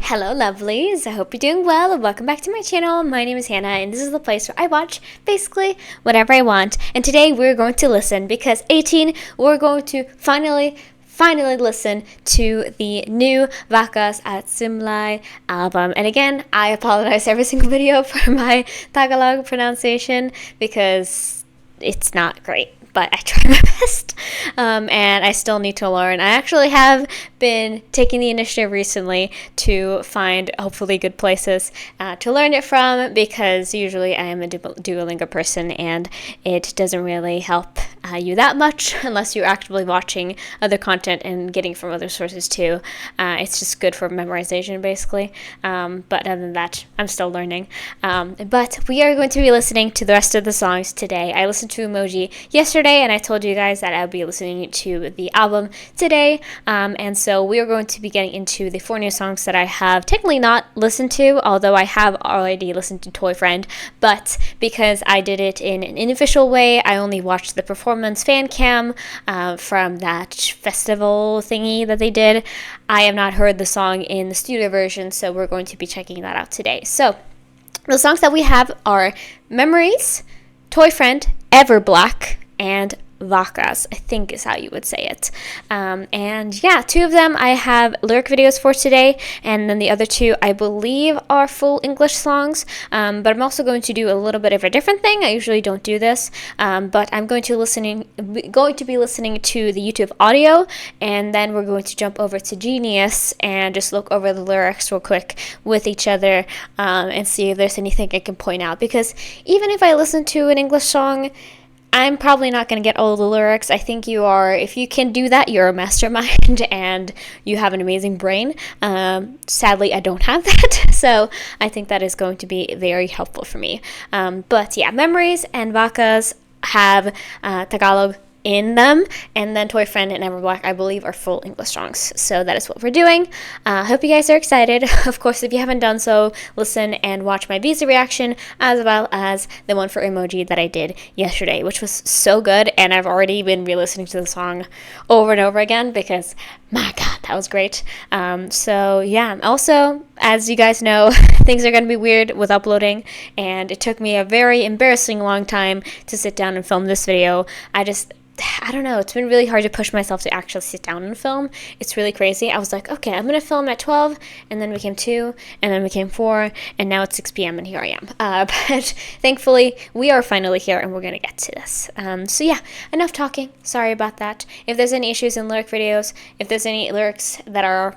Hello lovelies, I hope you're doing well and welcome back to my channel. My name is Hannah and this is the place where I watch basically whatever I want. And today we're going to listen because 18 we're going to finally listen to the new Wakas at Simula album. And again, I apologize every single video for my Tagalog pronunciation because it's not great. But I try my best, and I still need to learn. I actually have been taking the initiative recently to find hopefully good places to learn it from, because usually I am a Duolingo person and it doesn't really help you that much unless you're actively watching other content and getting from other sources too. It's just good for memorization basically, but other than that I'm still learning. But we are going to be listening to the rest of the songs today. I listened to Emoji yesterday and I told you guys that I'll be listening to the album today, and so we are going to be getting into the 4 new songs that I have technically not listened to, although I have already listened to Toyfriend, but because I did it in an unofficial way, I only watched the performance fan cam from that festival thingy that they did. I have not heard the song in the studio version, so we're going to be checking that out today. So the songs that we have are Memories, Toyfriend, Everblack, and Wakas, I think is how you would say it. And yeah, 2 of them I have lyric videos for today, and then the other 2 I believe are full English songs, but I'm also going to do a little bit of a different thing. I usually don't do this, but I'm going to be listening to the YouTube audio, and then we're going to jump over to Genius and just look over the lyrics real quick with each other, and see if there's anything I can point out, because even if I listen to an English song, I'm probably not going to get all the lyrics. I think if you can do that, you're a mastermind and you have an amazing brain. Sadly, I don't have that, so I think that is going to be very helpful for me. But yeah, Memories and Wakas have Tagalog in them, and then Toyfriend and Everblack I believe are full English songs. So that is what we're doing. Hope you guys are excited. Of course, if you haven't done so, listen and watch my visa reaction as well as the one for Emoji that I did yesterday, which was so good, and I've already been re-listening to the song over and over again because my god, that was great. So yeah, also, as you guys know, things are going to be weird with uploading, and it took me a very embarrassing long time to sit down and film this video. I don't know, it's been really hard to push myself to actually sit down and film. It's really crazy. I was like, okay, I'm going to film at 12, and then became 2, and then became 4, and now it's 6 p.m. and here I am. But thankfully, we are finally here, and we're going to get to this. So yeah, enough talking. Sorry about that. If there's any issues in lyric videos, if there's any lyrics that are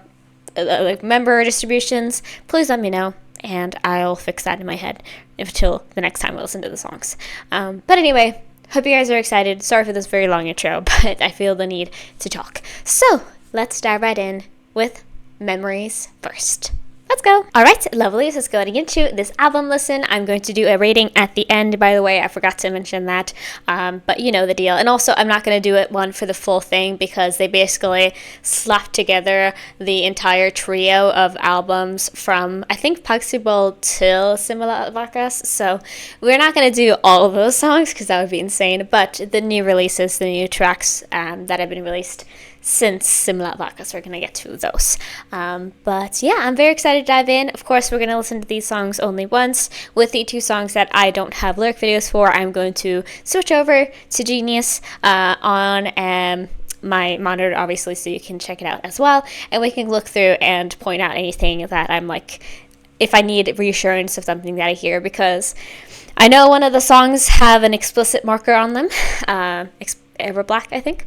like member distributions, please let me know, and I'll fix that in my head until the next time I listen to the songs. But anyway, hope you guys are excited. Sorry for this very long intro, but I feel the need to talk. So let's dive right in with Memories first. Let's go. All right, lovelies, let's go into this album listen. I'm going to do a rating at the end, by the way. I forgot to mention that, but you know the deal. And also, I'm not going to do one for the full thing because they basically slapped together the entire trio of albums from, I think, Possible till Simula Wakas. So we're not going to do all of those songs because that would be insane. But the new releases, the new tracks that have been released since Simula Wakas, we're going to get to those. But yeah, I'm very excited to dive in. Of course, we're going to listen to these songs only once. With the 2 songs that I don't have lyric videos for, I'm going to switch over to Genius on my monitor, obviously, so you can check it out as well. And we can look through and point out anything that I'm like, if I need reassurance of something that I hear, because I know one of the songs have an explicit marker on them. Everblack, I think.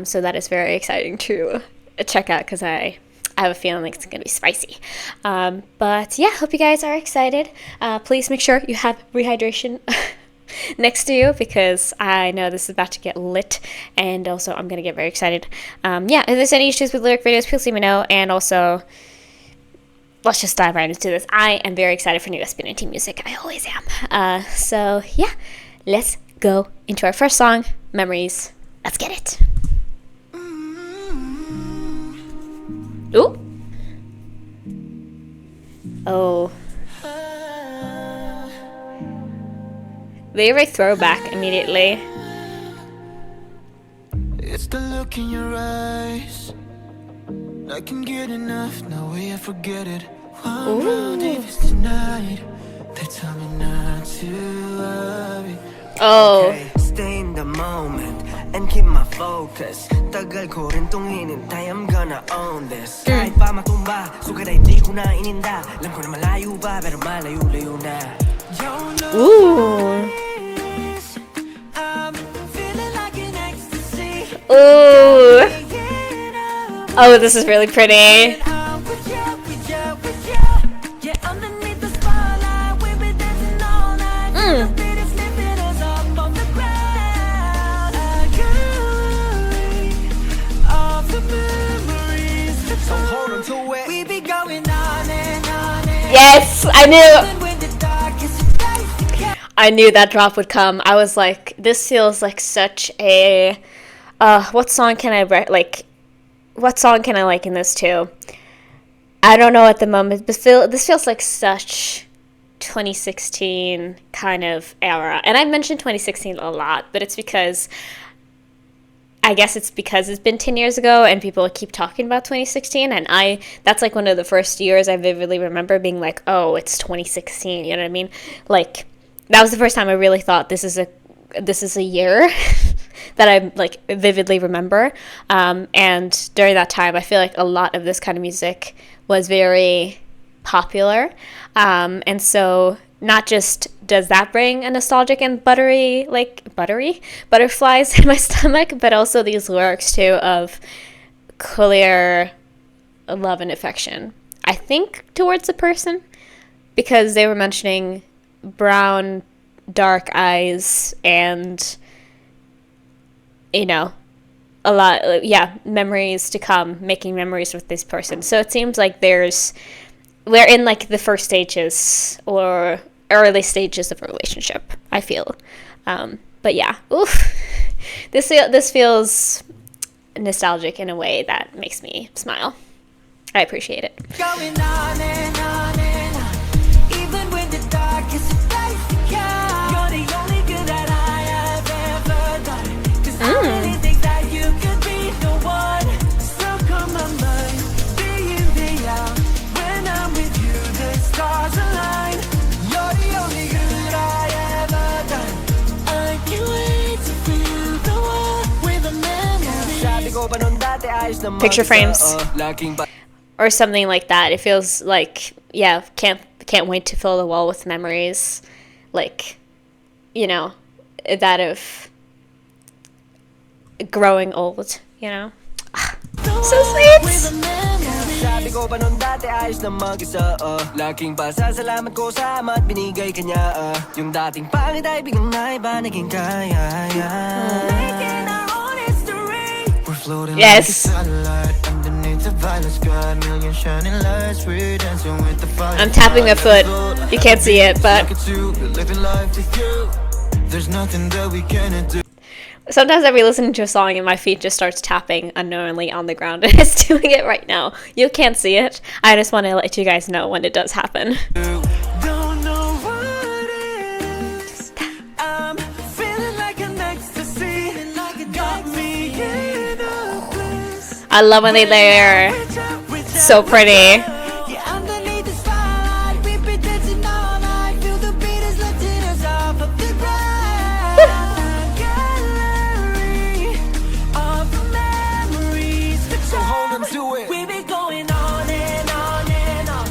So that is very exciting to check out because I have a feeling like it's going to be spicy. But yeah, hope you guys are excited. Please make sure you have rehydration next to you because I know this is about to get lit, and also I'm going to get very excited. Yeah, if there's any issues with lyric videos, please let me know, and also let's just dive right into this. I am very excited for new SB19 music. I always am. So yeah, let's go into our first song, Memories. Let's get it. Ooh. Oh. Very throwback immediately. It's the look in your eyes. I can get enough, no way I forget it. Ooh. Oh. Stay in the moment and keep my focus. Tagal ko rin tong hinintay, I'm gonna own this. Kahit pa matumba, sugat ay di ko na ininda. Alam ko na malayo ba, pero malayo-layo na. Ooh. Ooh. Oh, this is really pretty. Yes, I knew that drop would come. I was like, this feels like such a what song can I like in this too? I don't know at the moment, but this feels like such 2016 kind of era. And I mentioned 2016 a lot, but it's because I guess it's because it's been 10 years ago and people keep talking about 2016, and that's like one of the first years I vividly remember being like, oh, it's 2016, you know what I mean? Like, that was the first time I really thought this is a year that I like vividly remember. And during that time, I feel like a lot of this kind of music was very popular. And so not just does that bring a nostalgic and buttery butterflies in my stomach, but also these lyrics too of clear love and affection, I think, towards a person, because they were mentioning brown, dark eyes and, you know, a lot, memories to come, making memories with this person. So it seems like we're in like the first stages or early stages of a relationship, I feel. But yeah, oof, this feels nostalgic in a way that makes me smile. I appreciate it. Going on and on and on, even when the darkest days to come. You're the only good that I have ever done. 'Cause I really think that you could be the one. Stuck on my mind, day in, day out. When I'm with you, the stars align. You're the only good I ever done. I can't wait to feel the one with a memory. Sabi ko ba nun dati ayos na Picture frames. Laging Or something like that. It feels like, yeah, can't wait to fill the wall with memories, like, you know, that of growing old, you know. So sweet. Sabi ko ba nun dati ayos na mag-isa, laging pasasalamat ko sa ama at binigay kanya, yung dating pangit ay biglang naiba naging kaya. We're floating like a satellite underneath the violet sky, million shining lights, we're dancing with the fire. I'm tapping my foot. You can't see it, but there's nothing that we cannot do. sometimes I'll be listening to a song and my feet just starts tapping unknowingly on the ground, and it's doing it right now. You can't see it. I just want to let you guys know when it does happen. Don't know what it is. I'm feeling like an ecstasy. Got me in a bliss. I love when they layer. So pretty. Yeah, underneath the spotlight, we be dancing all night. Feel the beat is lifting us off of the ground. Gallery of memories. So hold on to it. We be going on and on and on.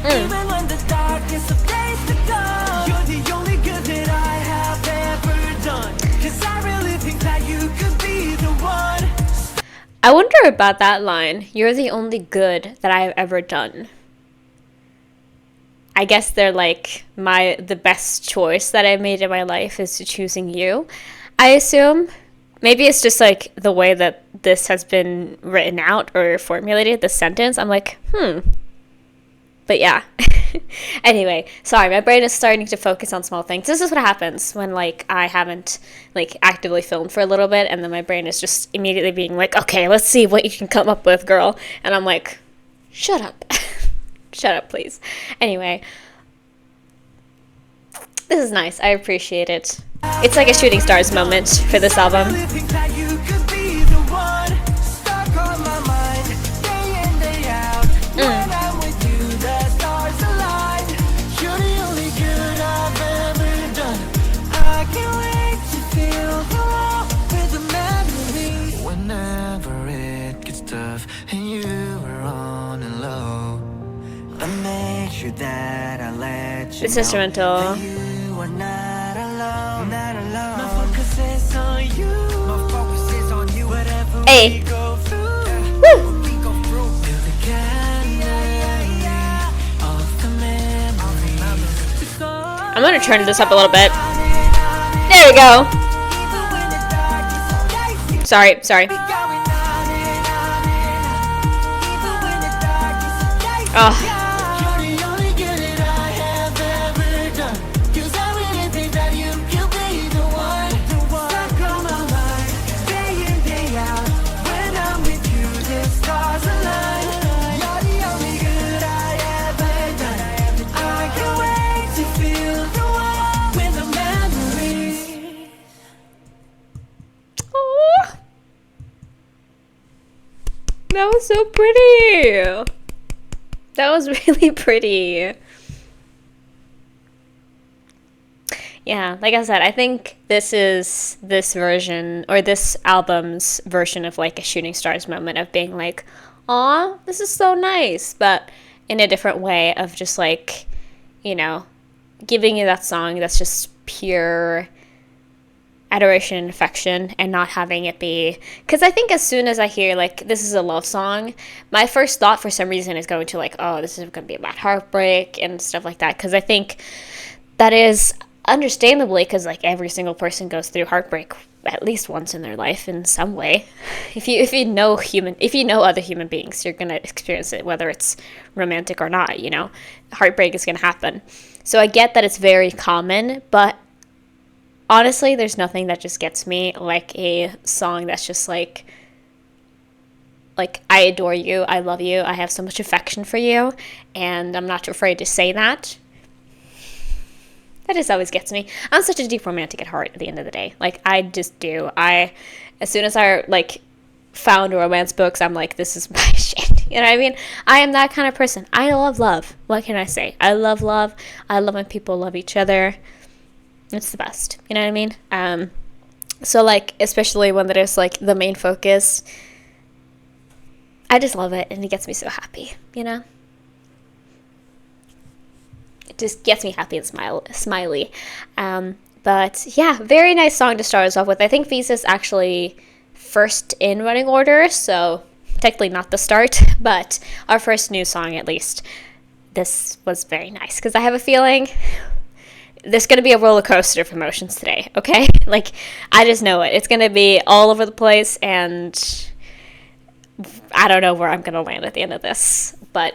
Even when the darkest of days to come. You're the only good that I have ever done. 'Cause I really think that you could be the one. I wonder about that line. You're the only good that I have ever done. I guess they're like the best choice that I've made in my life is choosing you, I assume. Maybe it's just like the way that this has been written out or formulated, the sentence. I'm like, But yeah. Anyway, sorry, my brain is starting to focus on small things. This is what happens when like I haven't like actively filmed for a little bit, and then my brain is just immediately being like, okay, let's see what you can come up with, girl. And I'm like, shut up. Shut up, please. Anyway, this is nice. I appreciate it. It's like a shooting stars moment for this album. This instrumental. You are not alone, not alone. My focus is on you. My focus is on you. Whatever Hey. we go through, Woo! we go through. Feel the candy of the memories. I'm gonna turn this up a little bit. There we go. Sorry. Oh. That was so pretty. That was really pretty. Yeah, like I said, I think this is this version, or this album's version of like a Shooting Stars moment of being like, aw, this is so nice, but in a different way of just like, you know, giving you that song that's just pure adoration and affection, and not having it be, because I think as soon as I hear like this is a love song, my first thought for some reason is going to like, oh, this is going to be about heartbreak and stuff like that, because I think that is understandably, because like every single person goes through heartbreak at least once in their life in some way. If you know other human beings, you're going to experience it, whether it's romantic or not, you know. Heartbreak is going to happen. So I get that it's very common, but honestly, there's nothing that just gets me like a song that's just like I adore you, I love you, I have so much affection for you, and I'm not afraid to say that. That just always gets me. I'm such a deep romantic at heart at the end of the day. Like, I just do. As soon as I, like, found romance books, I'm like, this is my shit. You know what I mean? I am that kind of person. I love love. What can I say? I love love. I love when people love each other. It's the best. You know what I mean? So, like, especially when that is, like, the main focus, I just love it, and it gets me so happy, you know? It just gets me happy and smiley. But, yeah, very nice song to start us off with. I think Visa's actually first in running order, so technically not the start, but our first new song, at least. This was very nice, because I have a feeling there's going to be a roller coaster of emotions today, okay? Like, I just know it. It's going to be all over the place, and I don't know where I'm going to land at the end of this, but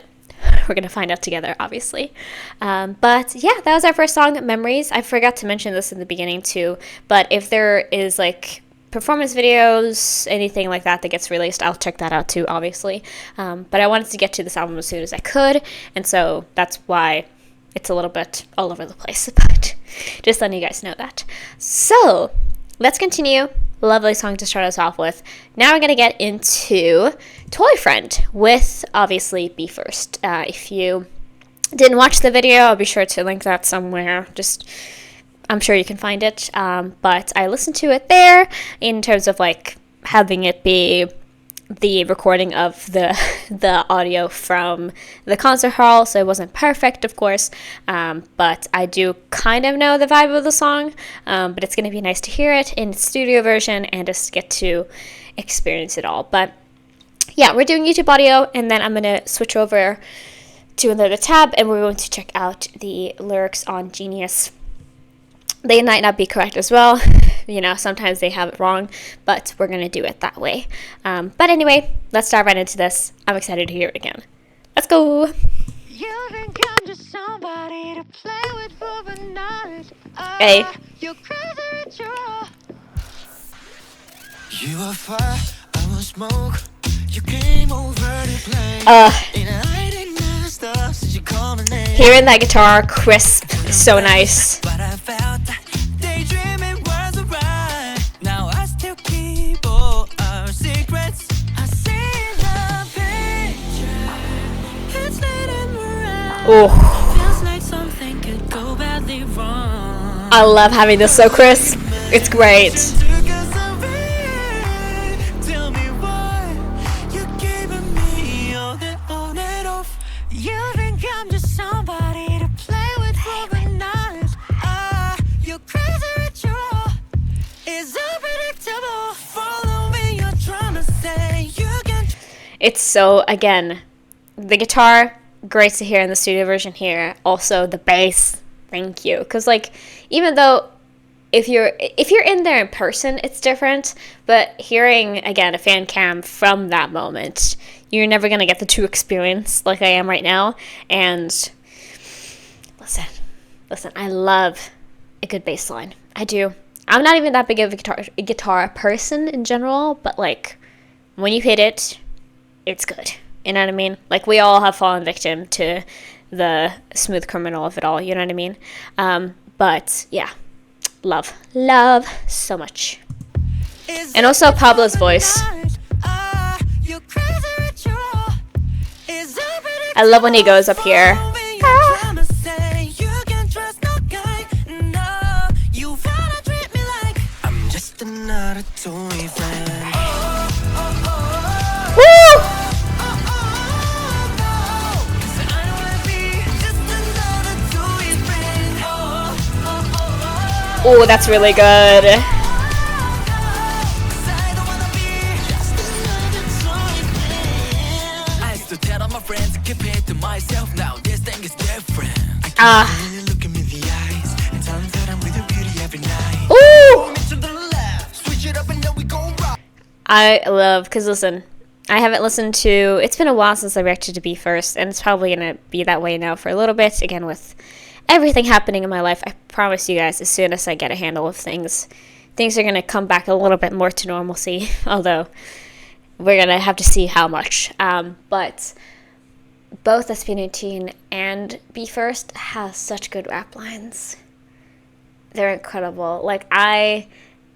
we're going to find out together, obviously. But, yeah, that was our first song, Memories. I forgot to mention this in the beginning, too, but if there is, like, performance videos, anything like that gets released, I'll check that out, too, obviously. But I wanted to get to this album as soon as I could, and so that's why it's a little bit all over the place, but just letting you guys know that. So, let's continue. Lovely song to start us off with. Now we're going to get into Toyfriend with, obviously, Be First. If you didn't watch the video, I'll be sure to link that somewhere. I'm sure you can find it. But I listened to it there in terms of, like, having it be the recording of the audio from the concert hall, so it wasn't perfect, of course, but I do kind of know the vibe of the song, but it's going to be nice to hear it in studio version and just get to experience it all. But yeah, we're doing YouTube audio, and then I'm going to switch over to another tab, and we're going to check out the lyrics on Genius. They might not be correct as well. You know, sometimes they have it wrong, but we're going to do it that way. But anyway, let's dive right into this. I'm excited to hear it again. Let's go. You think I'm just somebody to play with for the night. Hey. You're crazy, you are fire, I will smoke. You came over to play. Hearing that guitar crisp is so nice. But I felt that daydreaming was alright. Now I still keep all our secrets. I see the picture. It's late and we're Oh, feels like something could go badly wrong. I love having this so crisp. It's great. Tell me why you're giving me all that on and off. You think I'm just somebody to play with for the It's so, again, the guitar, great to hear in the studio version here. Also, the bass, thank you. Because, like, even though if you're in there in person, it's different. But hearing, again, a fan cam from that moment, you're never going to get the true experience like I am right now. And listen, I love a good bass line. I do. I'm not even that big of a guitar person in general, but, like, when you hit it, it's good. You know what I mean? Like, we all have fallen victim to the smooth criminal of it all. You know what I mean? But, yeah. Love so much. And also Pablo's voice. I love when he goes up here. Woo! Oh, that's really good. Ooh! I love, because listen, I haven't listened to, it's been a while since I reacted to Be First, and it's probably going to be that way now for a little bit, again, with everything happening in my life. I promise you guys, as soon as I get a handle of things are going to come back a little bit more to normalcy, although we're going to have to see how much. But both SB19 and Be First have such good rap lines. They're incredible. Like,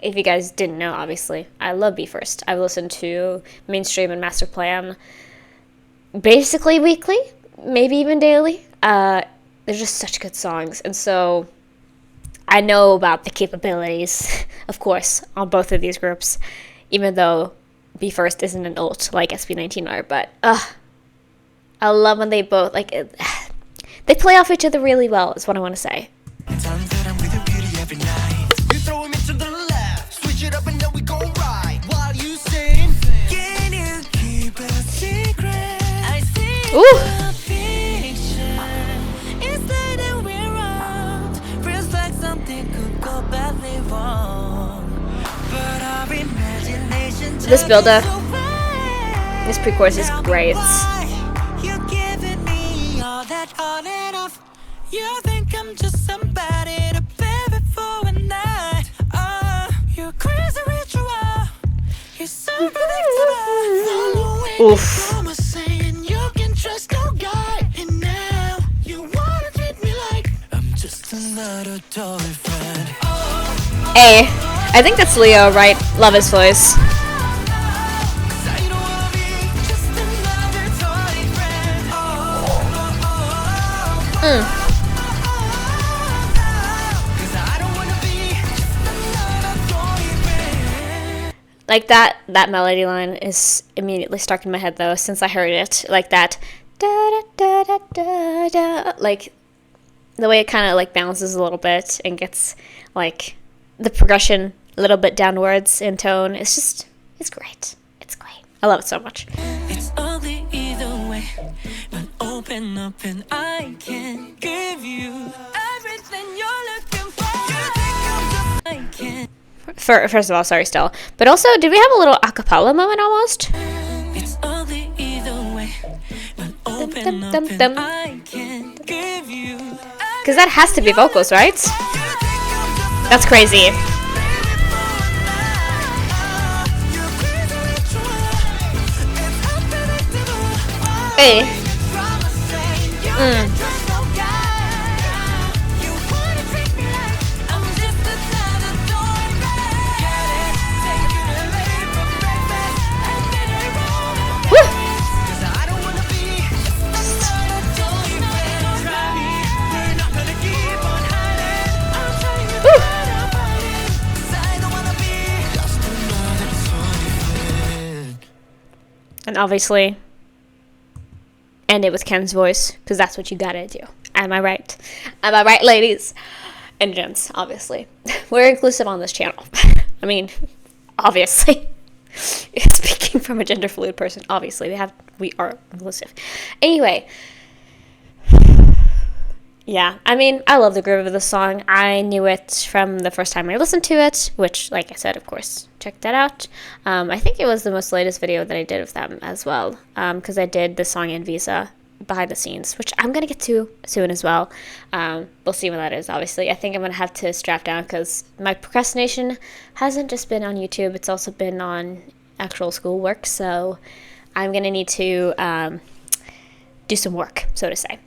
if you guys didn't know, obviously, I love Be First. I've listened to Mainstream and Master Plan basically weekly, maybe even daily. They're just such good songs. And so I know about the capabilities, of course, on both of these groups, even though Be First isn't an ult like SB19 are. But I love when they both, like, they play off each other really well, is what I want to say. Ooh! This build-up, this pre-chorus is great. You think I'm just somebody to play before a night. You're crazy ritual. You're so predictable. Oof. You can trust no guy. And now you wanna treat me like I'm just another Toyfriend. Hey, I think that's Leo, right? Love his voice. Like that melody line is immediately stuck in my head though, since I heard it. Like that da da da da da da, like the way it kind of like bounces a little bit and gets like the progression a little bit downwards in tone. It's great. It's great. I love it so much. It's ugly either way, but open up and I can give you everything you're looking for. I can. First of all, sorry, Stella. But also, did we have a little acapella moment almost? It's ugly either way, but open up and I can give you. Because that has to be vocals, right? That's crazy. Hey. And obviously, end it with Ken's voice, because that's what you gotta do. Am I right? Am I right, ladies and gents? Obviously, we're inclusive on this channel. I mean, obviously, speaking from a gender fluid person. Obviously, we are inclusive. Anyway, yeah, I mean, I love the groove of the song. I knew it from the first time I listened to it, which, like I said, of course, check that out. I think it was the most latest video that I did of them as well, because I did the song in Visa behind the scenes, which I'm going to get to soon as well. We'll see when that is, obviously. I think I'm going to have to strap down because my procrastination hasn't just been on YouTube, it's also been on actual schoolwork, so I'm going to need to do some work, so to say.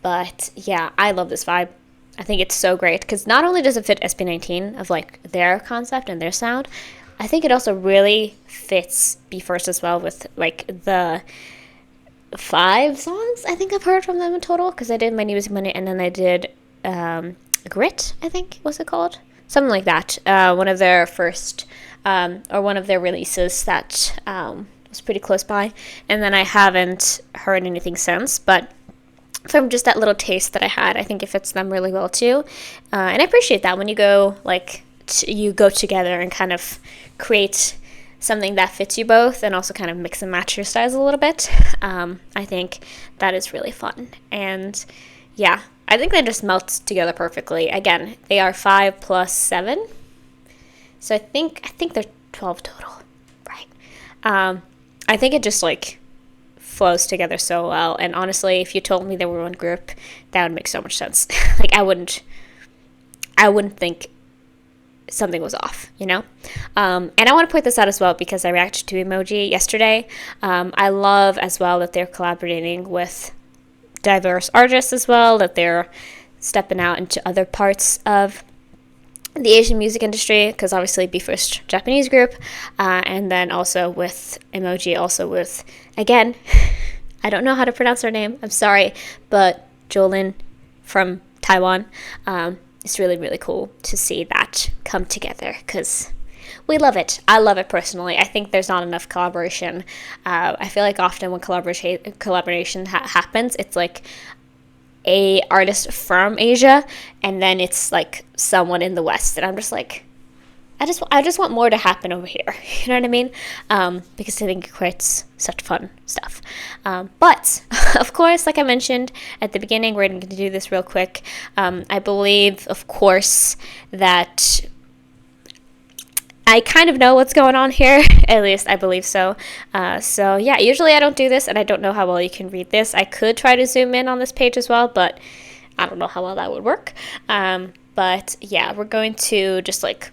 But yeah, I love this vibe. I think it's so great because not only does it fit SB19 of like their concept and their sound, I think it also really fits BE:FIRST as well with like the 5 songs I think I've heard from them in total, because I did My Music Money and then I did Grit, I think was it called, something like that. One of their first or one of their releases that was pretty close by, and then I haven't heard anything since, but from just that little taste that I had, I think it fits them really well too. And I appreciate that when you go like you go together and kind of create something that fits you both and also kind of mix and match your styles a little bit. I think that is really fun. And yeah, I think they just melt together perfectly. Again, they are 5 plus 7. So I think they're 12 total, right? I think it just like flows together so well, and honestly, if you told me they were one group, that would make so much sense. Like I wouldn't think something was off, you know? And I want to point this out as well because I reacted to Emoji yesterday. I love as well that they're collaborating with diverse artists as well, that they're stepping out into other parts of the Asian music industry, because obviously BE:FIRST Japanese group, and then also with Emoji, also with, again, I don't know how to pronounce her name, I'm sorry, but Jolin from Taiwan. It's really, really cool to see that come together because we love it. I love it personally. I think there's not enough collaboration. I feel like often when collaboration happens, it's like a artist from Asia and then it's like someone in the West, and I'm just like, I just want more to happen over here. You know what I mean? Because I think it creates such fun stuff. But of course, like I mentioned at the beginning, we're going to do this real quick. I believe, of course, that I kind of know what's going on here. At least I believe so. So yeah, usually I don't do this, and I don't know how well you can read this. I could try to zoom in on this page as well, but I don't know how well that would work. But yeah, we're going to just like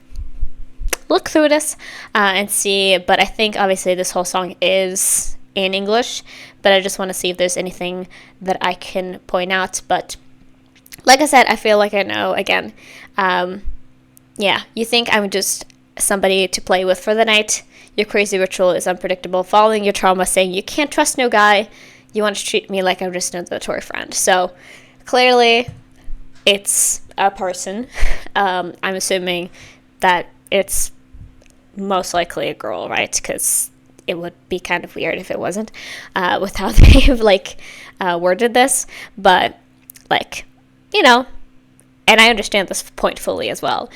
look through this and see. But I think obviously this whole song is in English, but I just want to see if there's anything that I can point out. But like I said, I feel like I know again. Yeah, you think I'm just somebody to play with for the night. Your crazy ritual is unpredictable, following your trauma, saying you can't trust no guy. You want to treat me like I'm just another Toyfriend. So clearly it's a person. I'm assuming that it's most likely a girl, right? Because it would be kind of weird if it wasn't, with how they've like worded this. But like, you know, and I understand this point fully as well,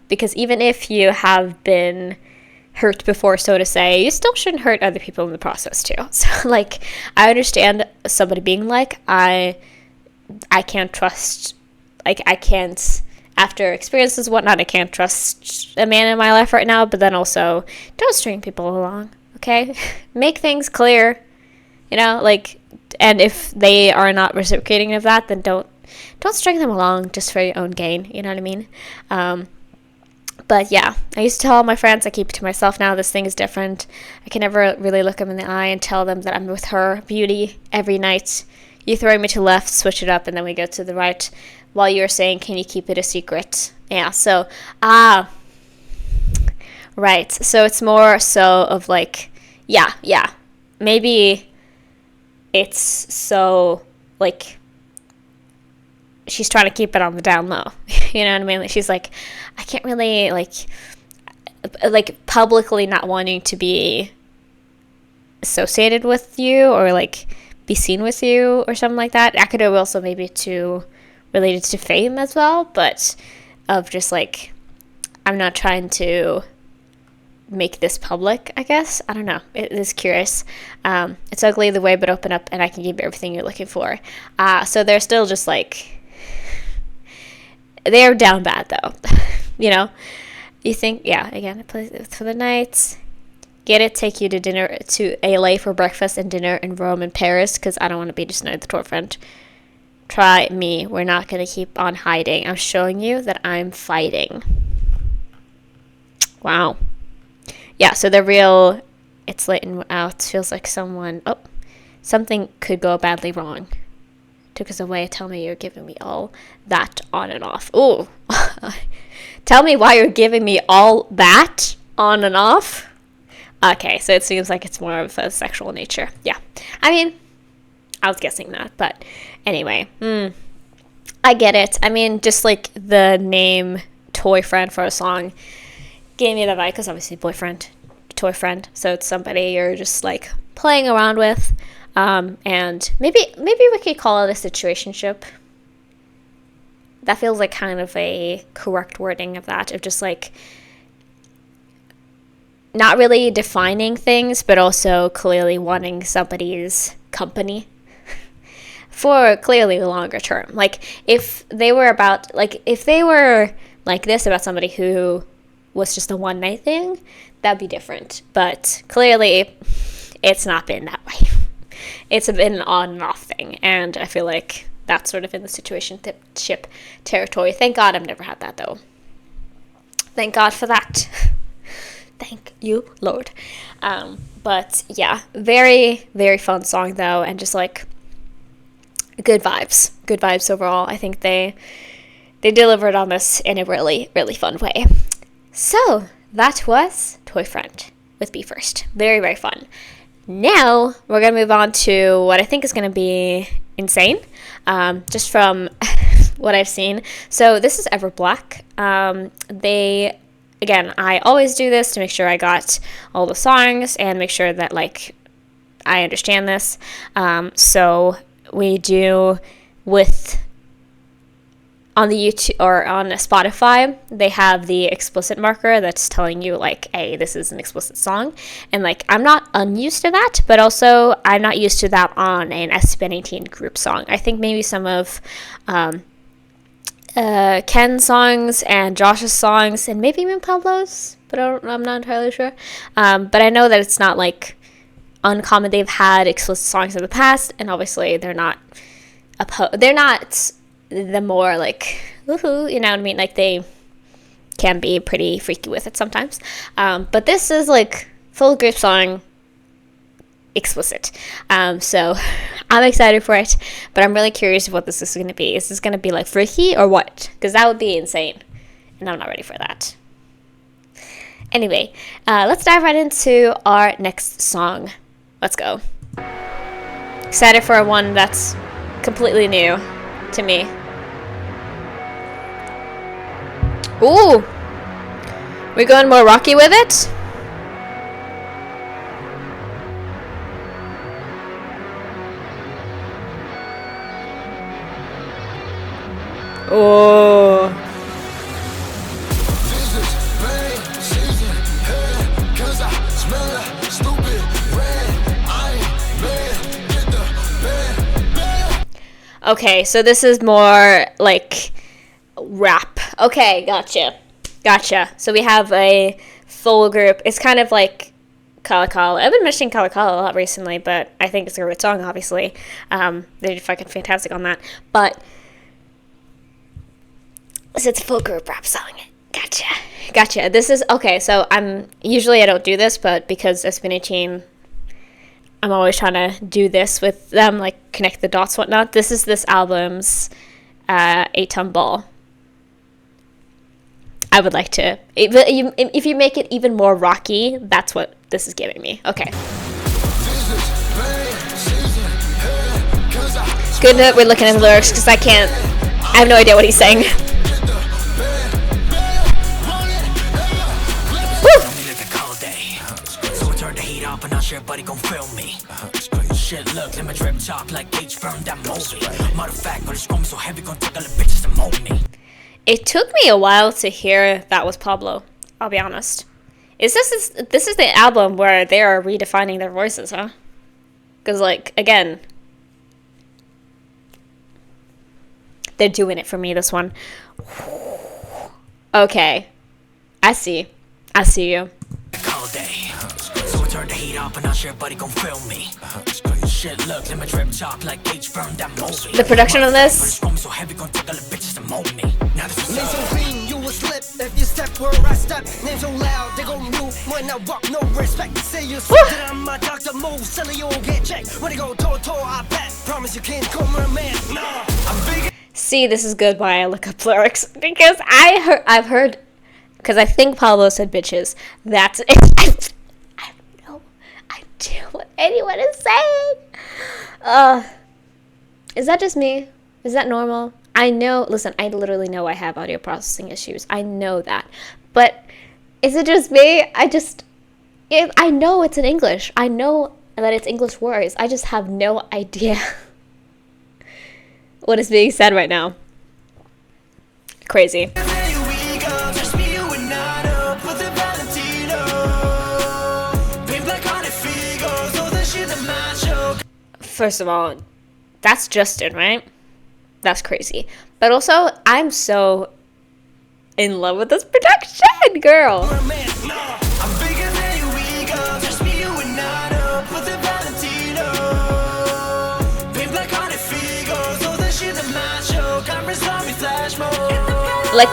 because even if you have been hurt before, so to say, you still shouldn't hurt other people in the process too. So like, I understand somebody being like, I can't trust, like I can't, after experiences and whatnot, I can't trust a man in my life right now, but then also don't string people along, okay? Make things clear, you know, like, and if they are not reciprocating of that, then don't string them along just for your own gain, you know what I mean? But yeah, I used to tell all my friends, I keep it to myself now, this thing is different. I can never really look them in the eye and tell them that I'm with her beauty every night. You throw me to the left, switch it up, and then we go to the right, while you're saying, can you keep it a secret? Yeah, so, right, so it's more so of like, yeah, maybe it's so, like, she's trying to keep it on the down low, you know what I mean? Like, she's like, I can't really, like publicly not wanting to be associated with you, or, like, be seen with you, or something like that. That could also maybe to related to fame as well, but of just, like, I'm not trying to make this public, I guess. I don't know. It is curious. It's ugly the way, but open up and I can give you everything you're looking for. So they're still just like, they're down bad though. You know, you think, yeah, again, I play for the night. Get it, take you to dinner to LA for breakfast and dinner in Rome and Paris, because I don't want to be just another Toyfriend. Try me. We're not going to keep on hiding. I'm showing you that I'm fighting. Wow. Yeah, so the real, it's late and out. Feels like something could go badly wrong. Took us away. Tell me you're giving me all that on and off. Ooh. Tell me why you're giving me all that on and off. Okay, so it seems like it's more of a sexual nature. Yeah. I mean, I was guessing that, but anyway. I get it. I mean, just like the name Toyfriend for a song gave me the vibe, because obviously boyfriend, Toyfriend. So it's somebody you're just like playing around with. And maybe we could call it a situationship. That feels like kind of a correct wording of that, of just like not really defining things, but also clearly wanting somebody's company for clearly the longer term. Like if they were like this about somebody who was just a one night thing, that'd be different. But clearly it's not been that way. It's been an on and off thing. And I feel like that's sort of in the situationship territory. Thank God I've never had that though. Thank God for that. Thank you, Lord. But yeah, very, very fun song though, and just like good vibes overall. I think they delivered on this in a really, really fun way. So that was Toyfriend with Be First. Very, very fun. Now we're gonna move on to what I think is gonna be insane, just from what I've seen. So this is Everblack. Again, I always do this to make sure I got all the songs and make sure that, like, I understand this. So we do on the YouTube or on Spotify, they have the explicit marker that's telling you, like, hey, this is an explicit song. And, like, I'm not unused to that, but also I'm not used to that on an SB19 group song. I think maybe some of Ken's songs and Josh's songs, and maybe even Pablo's, but I'm not entirely sure. But I know that it's not like uncommon. They've had explicit songs in the past, and obviously they're not the more like woohoo, you know what I mean? Like they can be pretty freaky with it sometimes. But this is like full group song, explicit. So I'm excited for it, but I'm really curious of what this is going to be. Is this going to be like freaky or what? Because that would be insane, and I'm not ready for that. Anyway, let's dive right into our next song. Let's go. Excited for one that's completely new to me. Ooh, we're going more rocky with it. Oh. Okay, so this is more like rap. Okay, gotcha. So we have a full group. It's kind of like Kala Kala. I've been mentioning Kala Kala a lot recently, but I think it's a great song, obviously. They did fucking fantastic on that. But so it's a full group rap song. Gotcha. This is, okay, so usually I don't do this, but because SB19, I'm always trying to do this with them, like connect the dots, whatnot. This is this album's 8-ton ball. I would like to, if you make it even more rocky, that's what this is giving me. Okay. Good that we're looking at the lyrics, because I have no idea what he's saying. Everybody gon' feel me. Shit, look, let my drip talk like H from that movie. Matter of fact, but it's going so heavy, gon' take all the bitches to mold me. It took me a while to hear that was Pablo, I'll be honest. This is the album where they are redefining their voices, huh? Because, like, again, they're doing it for me, this one. Okay. I see you. All day. So I turn the heat up and not sure everybody gon' feel me. Shit, look, let my drip top like H from that movie. The production on this. So heavy, gon' take all the bitches to mold me. Now this is so clean, you will slip if you step where I step. Name so loud, they gon' move when I walk, no respect. Say you slip that I'm my doctor move, silly you'll get checked. When they go toe to toe, I bet. Promise you can't come a man. Nah, I'm big. See, this is good why I look up lyrics, because I've heard, because I think Pablo said bitches. That's it. I have no idea what anyone is saying. Is that just me? Is that normal? I know, listen, I literally know I have audio processing issues. I know that. But is it just me? I know it's in English. I know that it's English words. I just have no idea what is being said right now. Crazy. First of all, that's Justin, right? That's crazy. But also, I'm so in love with this production, girl. Like,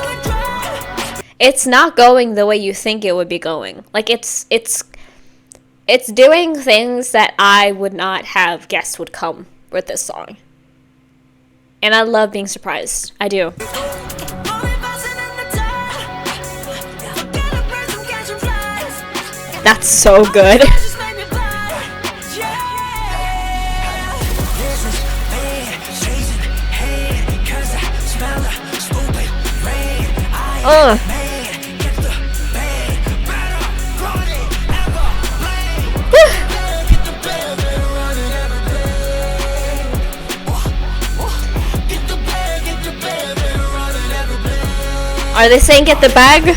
it's not going the way you think it would be going. Like, it's doing things that I would not have guessed would come with this song. And I love being surprised. I do. That's so good. Are they saying get the bag?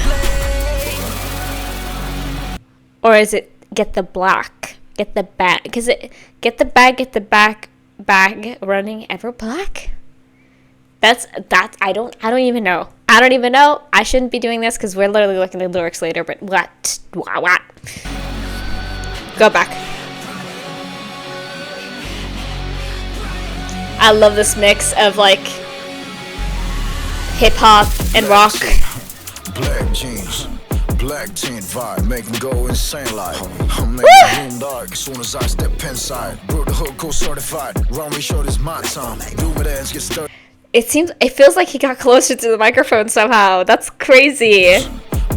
Or is it get the black? Get the bag? Because it get the bag running Everblack? That's I don't even know. I shouldn't be doing this because we're literally looking at the lyrics later, but what? Go back. I love this mix of like hip hop and rock. Black jeans, black teen vibe, make them go insane like I'm making the room dark as soon as I step inside. Bro, the hook go certified. Run me short is my time. Do my dance, get started. It feels like he got closer to the microphone somehow. That's crazy.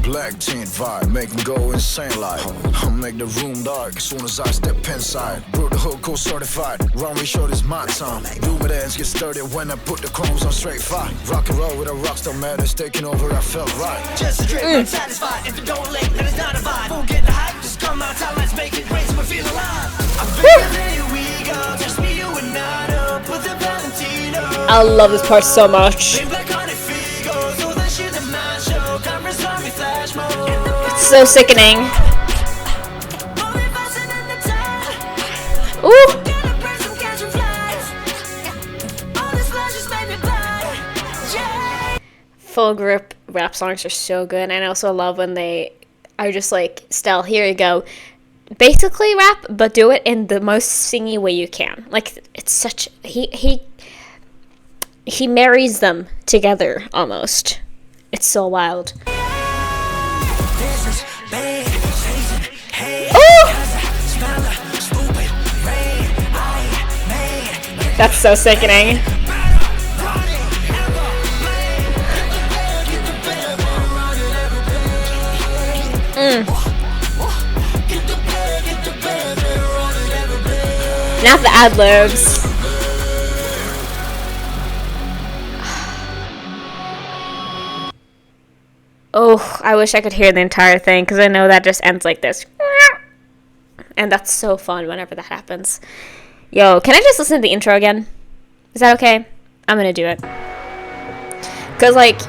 Black teen vibe, make them go insane like I'm make the room dark as soon as I step inside. Bro, the hook go certified. Run me short is my time. Do my dance, get started when I put the chromes on straight fire. Rock and roll with a rockstar man that's taking over, I felt right. Just a drink, I'm satisfied. If it don't late, then it's not a vibe. Don't get the hype, just come outside, let's make it rain so we feel alive. I'm here we go, just me, you and I with the Valentino. I love this part so much. It's so sickening. Ooh. Full group rap songs are so good, and I also love when they are just like, Stell, here you go. Basically rap, but do it in the most singy way you can. Like, it's such he marries them together almost. It's so wild. That's so sickening. Not the ad-libs. Oh, I wish I could hear the entire thing, because I know that just ends like this. And that's so fun whenever that happens. Yo, can I just listen to the intro again? Is that okay? I'm gonna do it. Because, like,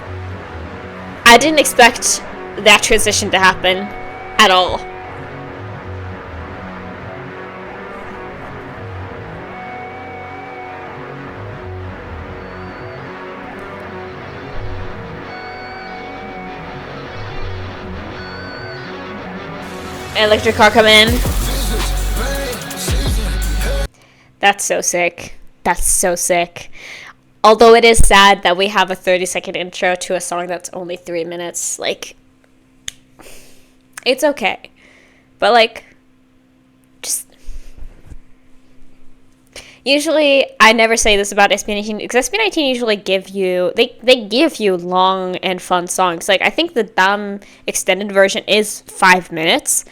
I didn't expect that transition to happen. at all. Electric car coming in. That's so sick. That's so sick. Although it is sad that we have a 30-second intro to a song that's only 3 minutes. Like, it's okay. But, like, just... Usually, I never say this about SB19, because SB19 usually give you... They give you long and fun songs. Like, I think the dumb extended version is 5 minutes.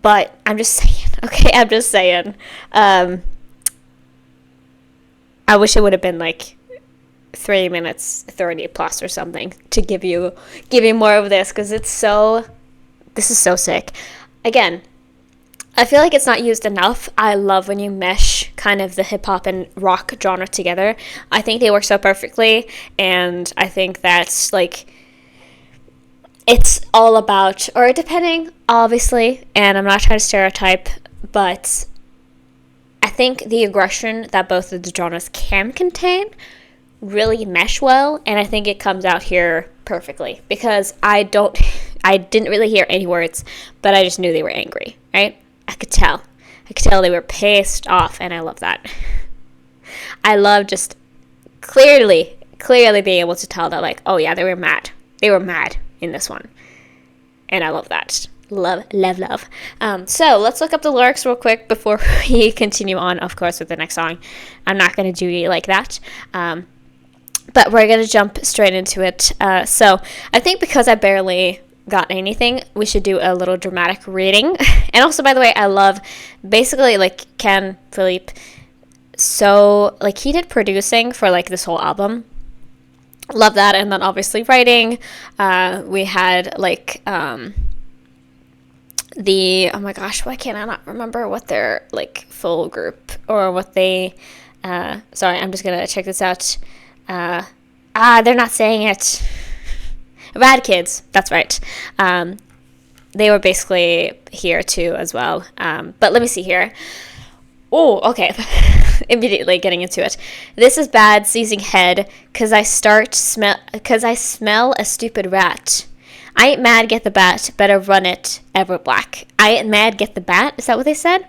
But I'm just saying, okay? I'm just saying. I wish it would have been like 3 minutes 30 plus or something to give you more of this, because this is so sick. Again, I feel like it's not used enough. I love when you mesh kind of the hip hop and rock genre together. I think they work so perfectly, and I think that's like, it's all about, or depending, obviously, and I'm not trying to stereotype, but I think the aggression that both of the genres can contain really mesh well, and I think it comes out here perfectly, because I didn't really hear any words, but I just knew they were angry, right? I could tell they were pissed off, and I love that. I love just clearly being able to tell that, like, oh yeah, they were mad in this one, and I love that. Love. So let's look up the lyrics real quick before we continue on, of course, with the next song. I'm not going to do it like that, but we're going to jump straight into it. So I think because I barely got anything, we should do a little dramatic reading. And also, by the way, I love basically like Ken Philippe. So like he did producing for like this whole album. Love that. And then obviously writing. We had like oh my gosh, why can't I not remember what their like full group or what they sorry, I'm just gonna check this out. They're not saying it. Rad Kids, that's right. They were basically here too as well. But let me see here. Oh, okay. Immediately getting into it. This is bad, seizing head, cause I smell a stupid rat. I ain't mad, get the bat, better run it, Everblack. I ain't mad, get the bat, is that what they said?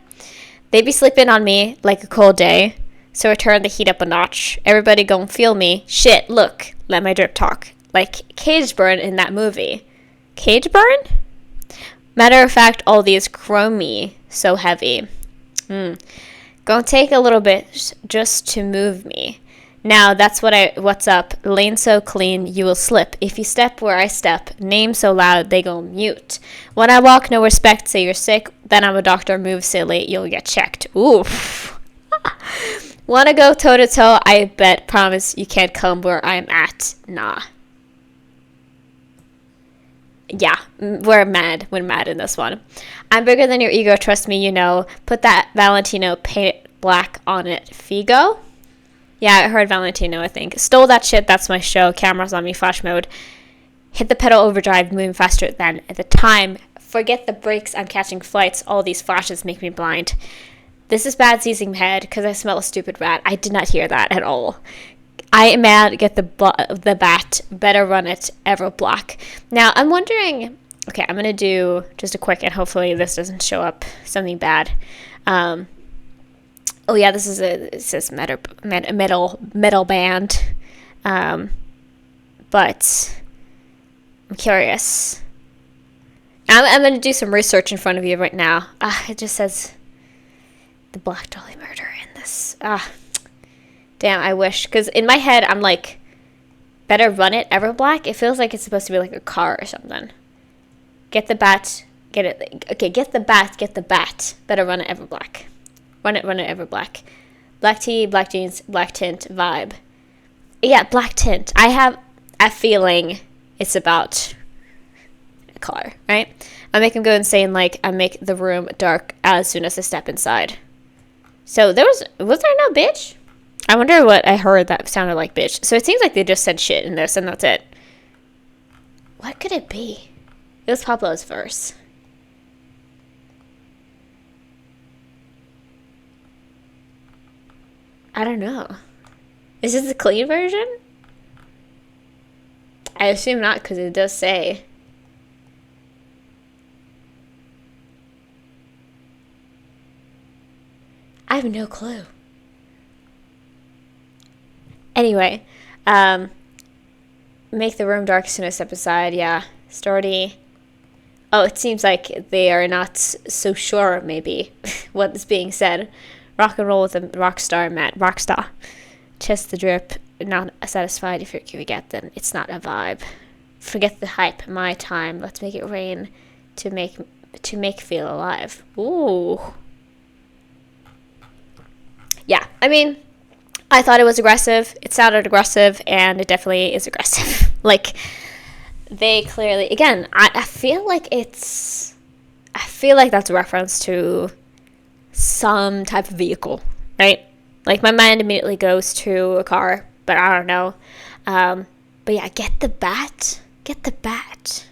They be sleeping on me like a cold day, so I turn the heat up a notch. Everybody gon' feel me. Shit, look, let my drip talk. Like Cage Burn in that movie. Cage Burn? Matter of fact, all these chromey, so heavy. Gonna take a little bit just to move me. Now that's what's up. Lane so clean, you will slip. If you step where I step, name so loud, they go mute. When I walk, no respect, say you're sick, then I'm a doctor, move silly, you'll get checked. Oof. Wanna go toe to toe? I bet, promise you can't come where I'm at. Nah. Yeah, we're mad in this one. I'm bigger than your ego, trust me, you know. Put that Valentino paint black on it, Figo. Yeah, I heard Valentino, I think. Stole that shit, that's my show. Cameras on me, flash mode. Hit the pedal overdrive, moving faster than at the time. Forget the brakes, I'm catching flights. All these flashes make me blind. This is bad, seizing head, because I smell a stupid rat. I did not hear that at all. I am mad, get the bat, better run it, Everblack. Now, I'm wondering, okay, I'm going to do just a quick, and hopefully this doesn't show up something bad. Oh yeah, this is it says metal band. But I'm curious. I'm going to do some research in front of you right now. It just says the Black Dolly murder in this. Damn, I wish. Because in my head, I'm like, better run it, Everblack. It feels like it's supposed to be like a car or something. Get the bat. Get it. Okay, get the bat. Better run it, Everblack. Run it, Everblack. Black tee, black jeans, black tint vibe. Yeah, black tint. I have a feeling it's about a car, right? I make him go insane, like I make the room dark as soon as I step inside. So was there no bitch? I wonder what I heard that sounded like bitch. So it seems like they just said shit in this, and that's it. What could it be? It was Pablo's verse. I don't know. Is this the clean version? I assume not, because it does say. I have no clue. Anyway, make the room dark soon as step aside. Yeah, Storty. Oh, it seems like they are not so sure, maybe, what is being said. Rock and roll with a rock star, Matt. Rock star. Chest the drip. Not satisfied if you're giving it, then it's not a vibe. Forget the hype. My time. Let's make it rain to make feel alive. Ooh. Yeah, I mean, I thought it was aggressive. It sounded aggressive, and it definitely is aggressive. Like, they clearly, again, I feel like that's a reference to some type of vehicle, right? Like, my mind immediately goes to a car, but I don't know. But yeah, get the bat. Get the bat.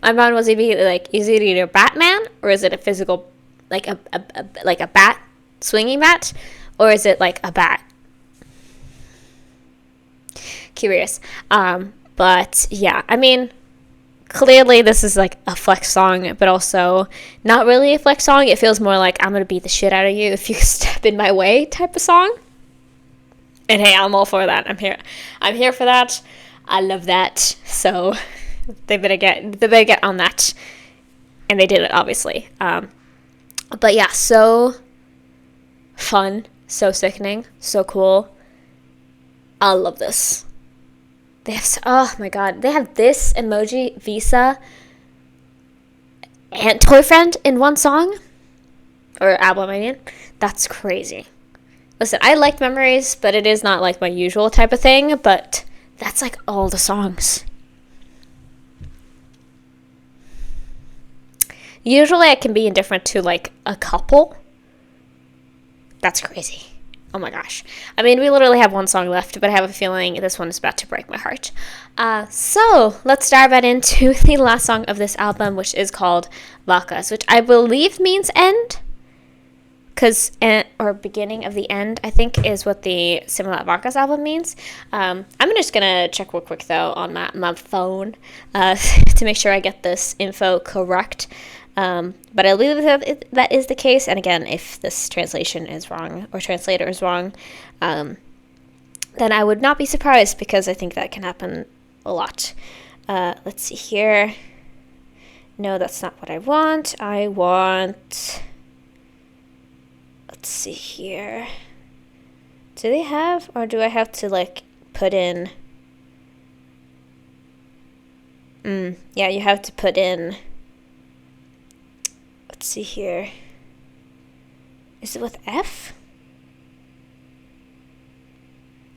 My mind was immediately like, is it either Batman, or is it a physical, like a bat, swinging bat, or is it like a bat? Curious. But yeah, I mean, clearly this is like a flex song, but also not really a flex song. It feels more like I'm gonna beat the shit out of you if you step in my way type of song. And hey, I'm all for that. I'm here for that. I love that. So they better get on that. And they did it, obviously. But yeah, so fun, so sickening, so cool. I love this. Oh my god, they have this emoji, Visa, and Toyfriend in one song, or album, I mean. That's crazy. Listen, I like Memories, but it is not like my usual type of thing, but that's like all the songs. Usually I can be indifferent to like a couple. That's crazy. Oh my gosh. I mean, we literally have one song left, but I have a feeling this one is about to break my heart. So let's dive right into the last song of this album, which is called Wakas, which I believe means end. Or beginning of the end, I think, is what the Simula Wakas album means. I'm just going to check real quick, though, on my phone to make sure I get this info correct. But I believe that is the case. And again, if this translation is wrong or translator is wrong, then I would not be surprised, because I think that can happen a lot. Let's see here. No, that's not what I want. I want... Let's see here. Do they have, or do I have to like put in? Yeah, you have to put in. Let's see here. Is it with F?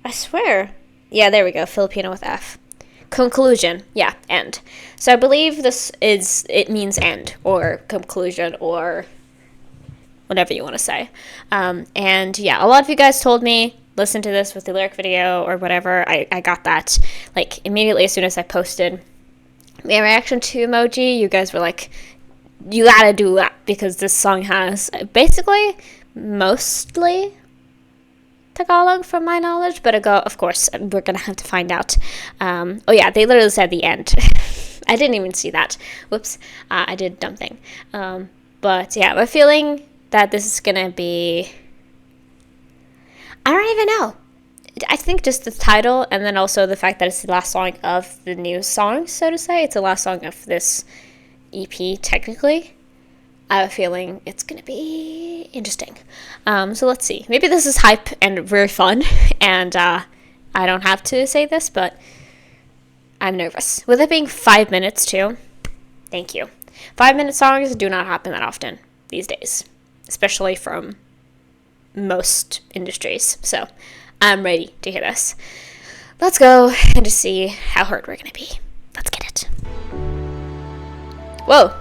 I swear. Yeah, there we go. Filipino with F. Conclusion. Yeah, end. So I believe it means end, or conclusion, or whatever you want to say. And yeah, a lot of you guys told me, listen to this with the lyric video or whatever. I got that like immediately as soon as I posted my reaction to emoji. You guys were like, you gotta do that, because this song has basically mostly Tagalog from my knowledge, but of course we're gonna have to find out. Oh yeah, they literally said the end. I didn't even see that. Whoops. I did a dumb thing. But yeah, my feeling that this is gonna be, I don't even know. I think just the title, and then also the fact that it's the last song of the new song, so to say. It's the last song of this EP, technically. I have a feeling it's gonna be interesting. So let's see. Maybe this is hype and very fun, and I don't have to say this, but I'm nervous. With it being 5 minutes, too. Thank you. 5-minute songs do not happen that often these days, especially from most industries. So I'm ready to hear this. Let's go and just see how hurt we're gonna be. Let's get it. Whoa.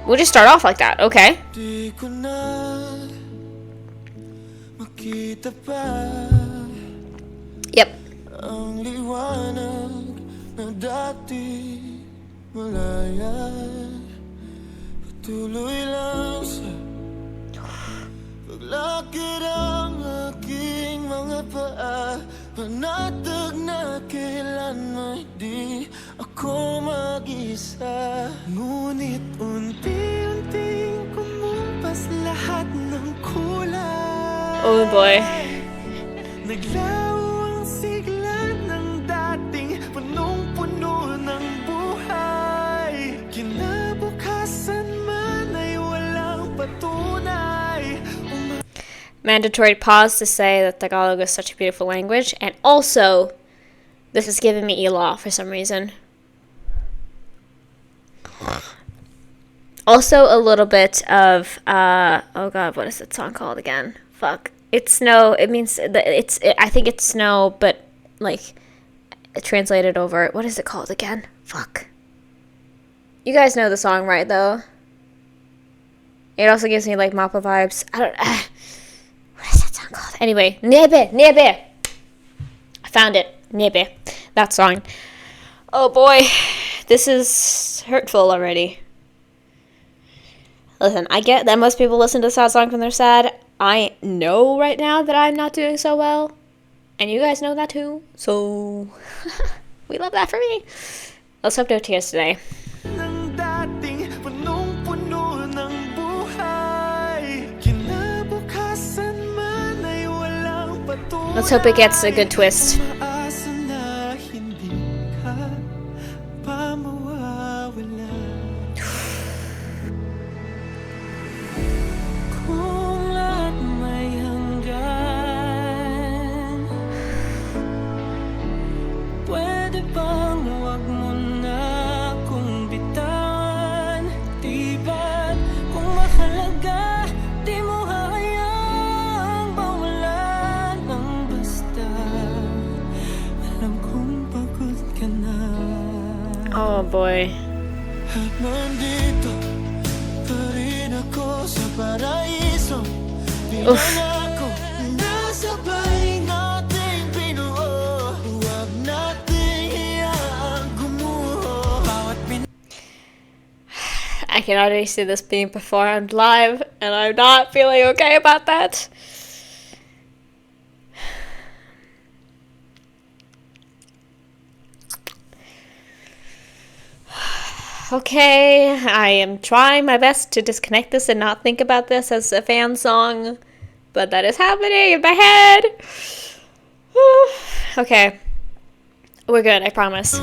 We'll just start off like that. Okay. Yep. na dati malaya. Patuloy lang sa paglakad ang aking mga paa. Panatag na kailanman di ako mag-isa. Ngunit unti-unting kumumpas lahat ng kulay. Oh boy. Naglaho ang sigla ng dating punong-puno ng buhay. Kinabukasan man ay walang patunay. Mandatory pause to say that Tagalog is such a beautiful language, and also, this is giving me elaw for some reason. Also, a little bit of oh god, what is that song called again? Fuck, it's snow. It means that I think it's snow, but like translated over. What is it called again? Fuck. You guys know the song, right? Though. It also gives me like Mappa vibes. I don't. What is that song called? Anyway, Nebe. I found it. Nebe. That song. Oh boy, this is hurtful already. Listen, I get that most people listen to sad songs when they're sad. I know right now that I'm not doing so well. And you guys know that too. So, we love that for me. Let's hope no tears today. Let's hope it gets a good twist. Oh boy. Oof. I can already see this being performed live, and I'm not feeling okay about that. Okay, I am trying my best to disconnect this and not think about this as a fan song, but that is happening in my head. Okay, we're good, I promise.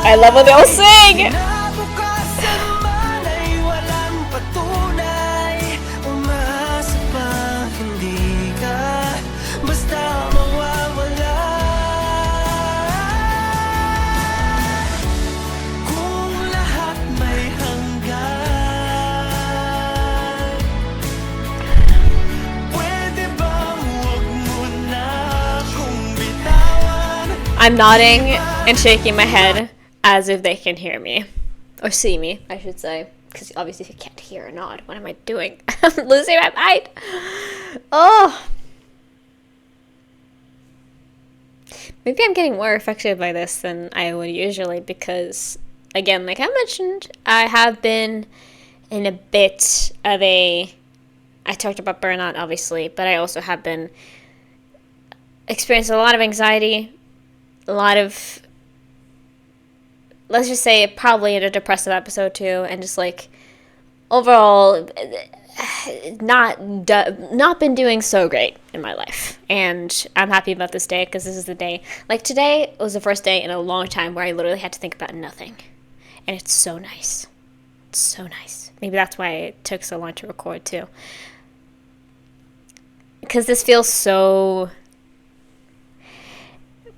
I love when they all sing! I'm nodding and shaking my head as if they can hear me. Or see me, I should say. Because obviously if you can't hear or nod, what am I doing? I'm losing my mind. Oh. Maybe I'm getting more affected by this than I would usually because, again, like I mentioned, I have been in a bit of a... I talked about burnout, obviously, but I also have been experiencing a lot of anxiety, a lot of, let's just say, probably in a depressive episode too, and just like overall not been doing so great in my life. And I'm happy about this day because this is the day. Like today was the first day in a long time where I literally had to think about nothing, and it's so nice. It's so nice. Maybe that's why it took so long to record too, because this feels so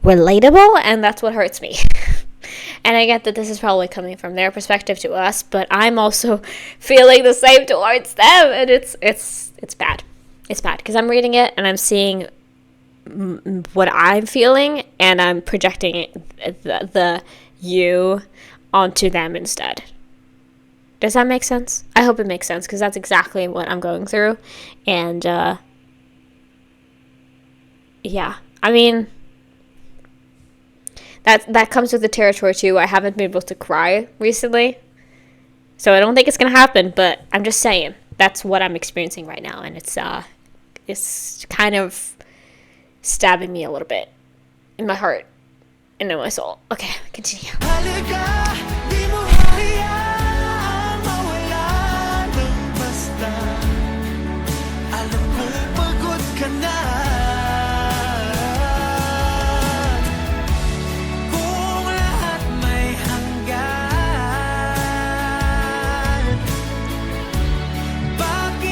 relatable, and that's what hurts me. And I get that this is probably coming from their perspective to us, but I'm also feeling the same towards them, and it's bad. It's bad because I'm reading it and I'm seeing what I'm feeling, and I'm projecting the you onto them instead. Does that make sense? I hope it makes sense, because that's exactly what I'm going through. And yeah, I mean, that comes with the territory too. I haven't been able to cry recently, so I don't think it's gonna happen, but I'm just saying that's what I'm experiencing right now, and it's kind of stabbing me a little bit in my heart and in my soul. Okay, continue.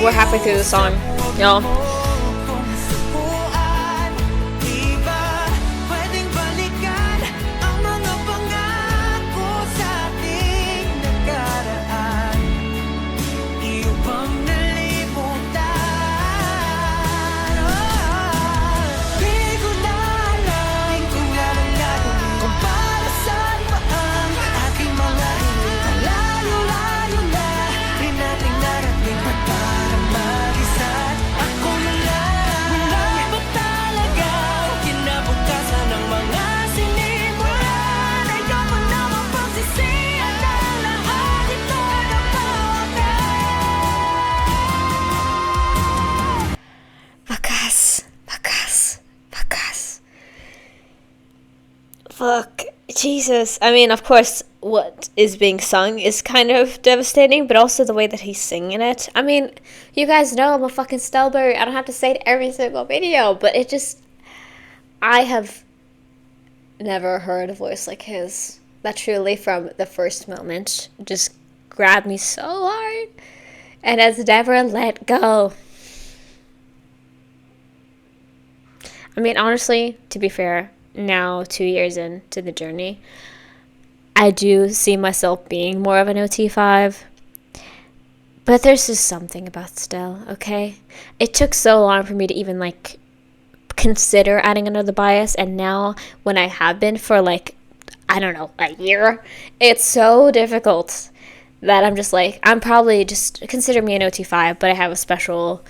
We're halfway through the song, y'all. Fuck. Jesus. I mean, of course, what is being sung is kind of devastating, but also the way that he's singing it. I mean, you guys know I'm a fucking Stellberry. I don't have to say it every single video, but it just... I have never heard a voice like his. That truly, from the first moment, just grabbed me so hard. And has never let go. I mean, honestly, to be fair, now 2 years into the journey, I do see myself being more of an OT5, but there's just something about Stell, okay? It took so long for me to even like consider adding another bias, and now when I have been for like, I don't know, a year, it's so difficult that I'm just like, I'm probably just, consider me an OT5, but I have a special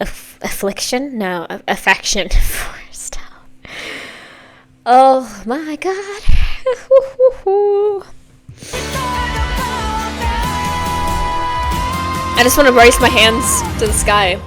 affection for Stell. Oh my god. I just want to raise my hands to the sky.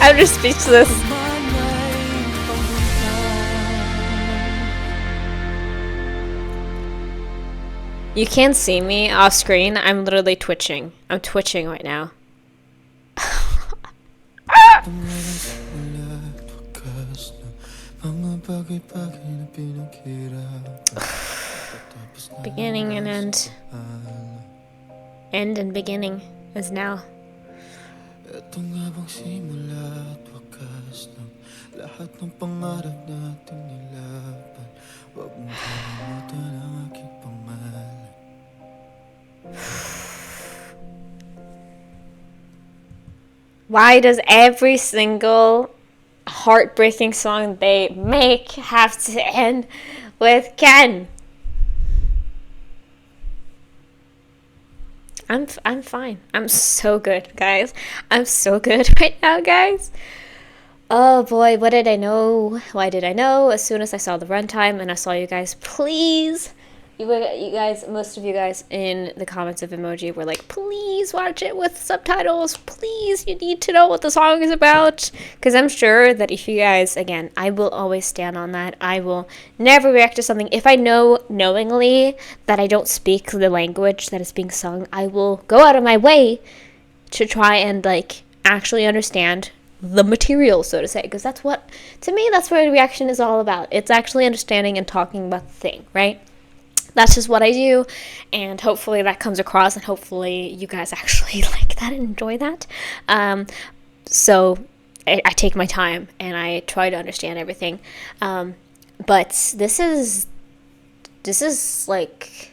I'm just speechless. You can't see me off screen. I'm literally twitching. I'm twitching right now. Beginning and end. End and beginning is now. Ito nga bang simula at wakas ng lahat ng pangarap natin nilaban. Huwag mong kalimutan ang aking pangalan. Why does every single heartbreaking song they make have to end with Ken? I'm fine. I'm so good, guys. I'm so good right now, guys. Oh boy, what did I know? Why did I know? As soon as I saw the runtime and I saw you guys, please, you guys, most of you guys in the comments of emoji were like, please watch it with subtitles. Please, you need to know what the song is about. Because I'm sure that if you guys, again, I will always stand on that. I will never react to something. If I know knowingly that I don't speak the language that is being sung, I will go out of my way to try and like actually understand the material, so to say, because that's what, to me, that's what a reaction is all about. It's actually understanding and talking about the thing, right? That's just what I do, and hopefully that comes across, and hopefully you guys actually like that and enjoy that. So I take my time and I try to understand everything, but this is like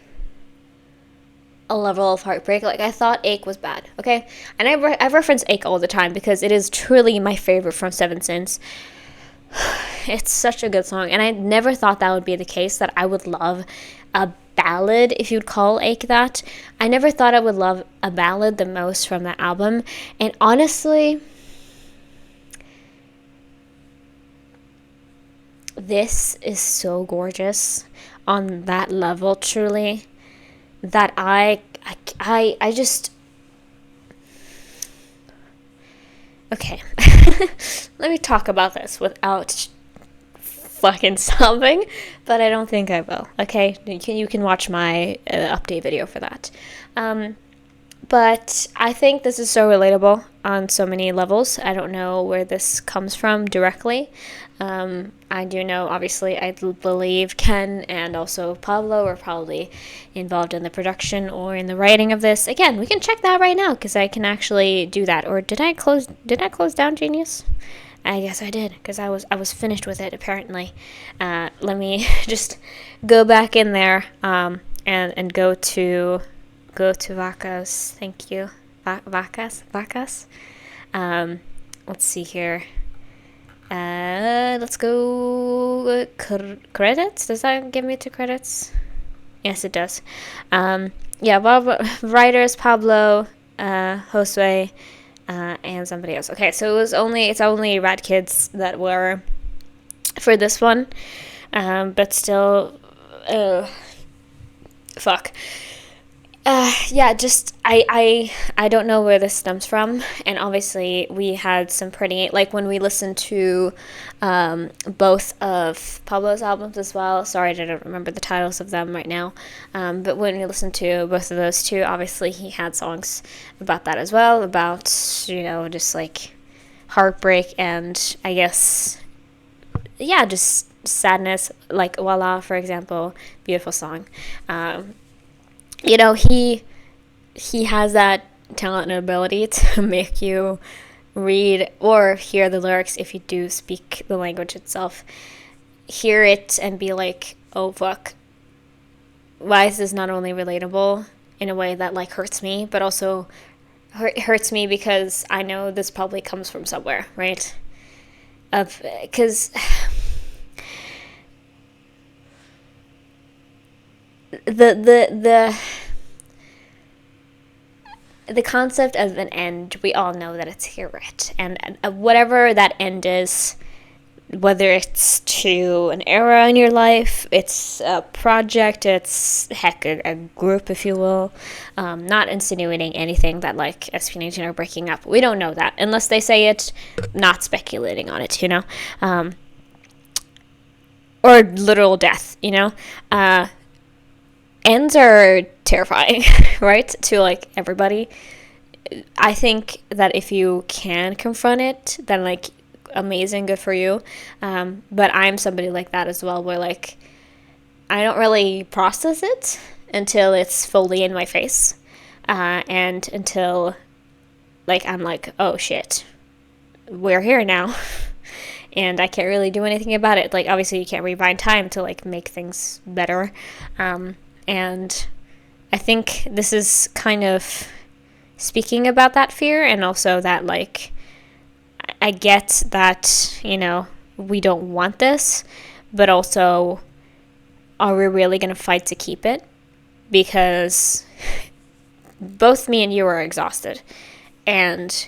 a level of heartbreak. Like, I thought Ache was bad, okay? And I reference Ache all the time because it is truly my favorite from Seven Sins. It's such a good song, and I never thought that would be the case, that I would love a ballad, if you'd call Ache that. I never thought I would love a ballad the most from that album, and honestly, this is so gorgeous on that level, truly, that I just, okay. Let me talk about this without fucking sobbing, but I don't think I will, okay? You can watch my update video for that. But I think this is so relatable on so many levels. I don't know where this comes from directly. I do know, obviously, I believe Ken and also Pablo were probably involved in the production or in the writing of this. Again, we can check that right now because I can actually do that. Or did I close down Genius? I guess I did, because I was finished with it apparently. Let me just go back in there and go to Wakas. Thank you, Wakas. Let's see here. Let's go credits. Does that give me to credits? Yes, it does. Writers Pablo, Josue, and somebody else. Okay, so it's only Rad Kids that were for this one, but still, fuck. Just I don't know where this stems from, and obviously we had some pretty, like, when we listened to both of Pablo's albums as well. Sorry, I don't remember the titles of them right now, but when we listened to both of those two, obviously he had songs about that as well, about, just like heartbreak and, I guess, just sadness, like Voila, for example, beautiful song. He has that talent and ability to make you read or hear the lyrics, if you do speak the language itself, hear it and be like, oh fuck, why is this not only relatable in a way that like hurts me, but also hurts me because I know this probably comes from somewhere, right? Because the concept of an end, we all know that it's here, right? And whatever that end is, whether it's to an era in your life, it's a project, it's heck, a group, if you will. Not insinuating anything that like SB19 are breaking up. We don't know that unless they say it. Not speculating on it, or literal death, ends are terrifying, right? To like everybody. I think that if you can confront it, then like amazing, good for you. But I'm somebody like that as well, where like I don't really process it until it's fully in my face, and until like I'm like, oh shit, we're here now. And I can't really do anything about it. Like, obviously you can't rewind time to like make things better. And I think this is kind of speaking about that fear, and also that, like, I get that, we don't want this, but also, are we really going to fight to keep it? Because both me and you are exhausted. And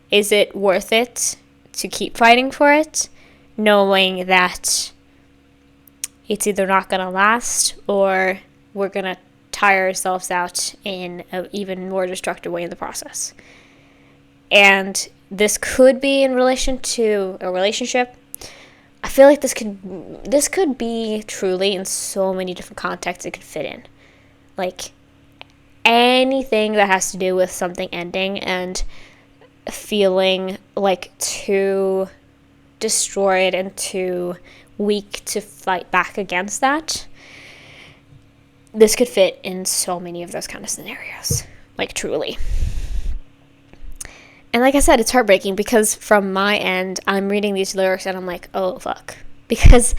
is it worth it to keep fighting for it, knowing that it's either not going to last or we're going to tire ourselves out in an even more destructive way in the process. And this could be in relation to a relationship. I feel like this could be truly in so many different contexts it could fit in. Like anything that has to do with something ending and feeling like too destroyed and too weak to fight back against that. This could fit in so many of those kind of scenarios. Like truly. And like I said, it's heartbreaking because from my end, I'm reading these lyrics and I'm like, oh, fuck. Because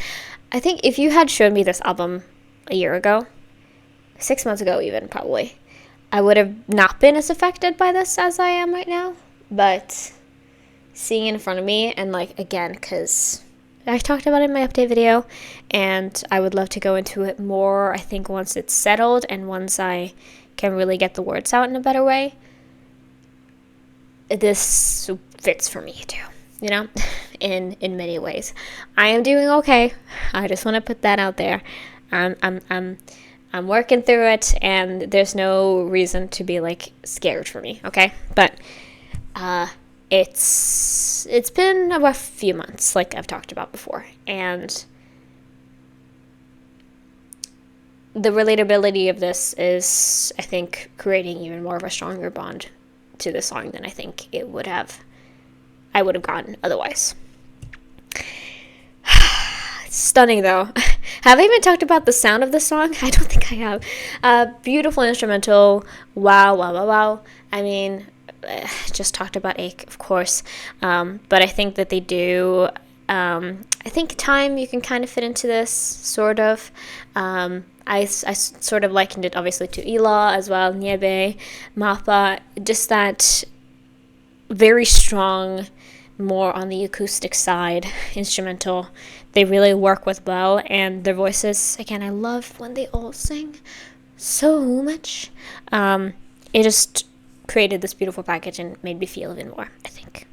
I think if you had shown me this album a year ago, 6 months ago even, probably, I would have not been as affected by this as I am right now. But seeing it in front of me, and like, again, because I talked about it in my update video, and I would love to go into it more, I think, once it's settled and once I can really get the words out in a better way. This fits for me too, you know, in many ways. I am doing okay. I just want to put that out there. I'm working through it, and there's no reason to be like scared for me, okay? But it's been a rough few months, like I've talked about before, and the relatability of this is, I think, creating even more of a stronger bond to the song than I think I would have gotten otherwise. It's stunning though. Have I even talked about the sound of the song? I don't think I have. Beautiful instrumental. Wow. I mean, just talked about Ache, of course, but I think that they do. I think time you can kind of fit into this, sort of. I sort of likened it obviously to Ila as well, Niebe, Mapa, just that very strong, more on the acoustic side, instrumental. They really work with well, and their voices, again, I love when they all sing so much. It just created this beautiful package and made me feel even more, I think,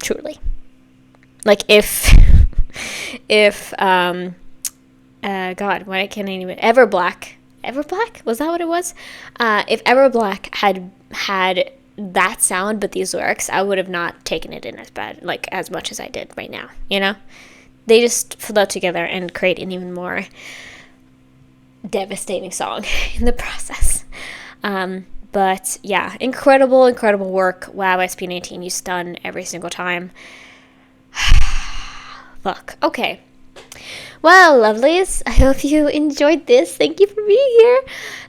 truly. Like if God, why can't I even... Everblack? Was that what it was? If Everblack had that sound but these lyrics, I would have not taken it in as bad, like as much as I did right now, you know? They just flow together and create an even more devastating song in the process. But yeah, incredible work. Wow, SB19, you stun every single time. Fuck. Okay. Well, lovelies, I hope you enjoyed this. Thank you for being here.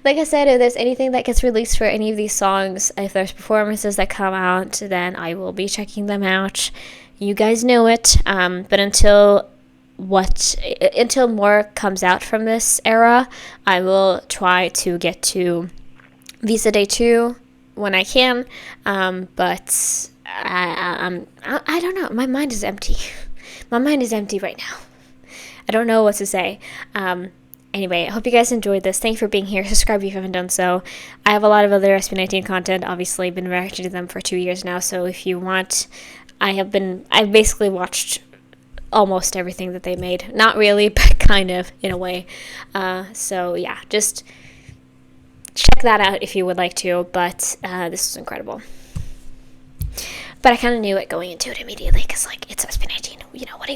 Like I said, if there's anything that gets released for any of these songs, if there's performances that come out, then I will be checking them out. You guys know it. But until more comes out from this era, I will try to get to Visa Day 2 when I can. But I don't know. My mind is empty. My mind is empty right now. I don't know what to say. Anyway, I hope you guys enjoyed this. Thank you for being here. Subscribe if you haven't done so. I have a lot of other SB19 content. Obviously, been reacting to them for 2 years now. So if you want, I've basically watched almost everything that they made. Not really, but kind of in a way. So yeah, just check that out if you would like to. But this was incredible. But I kind of knew it going into it immediately because like it's SB19. You know, what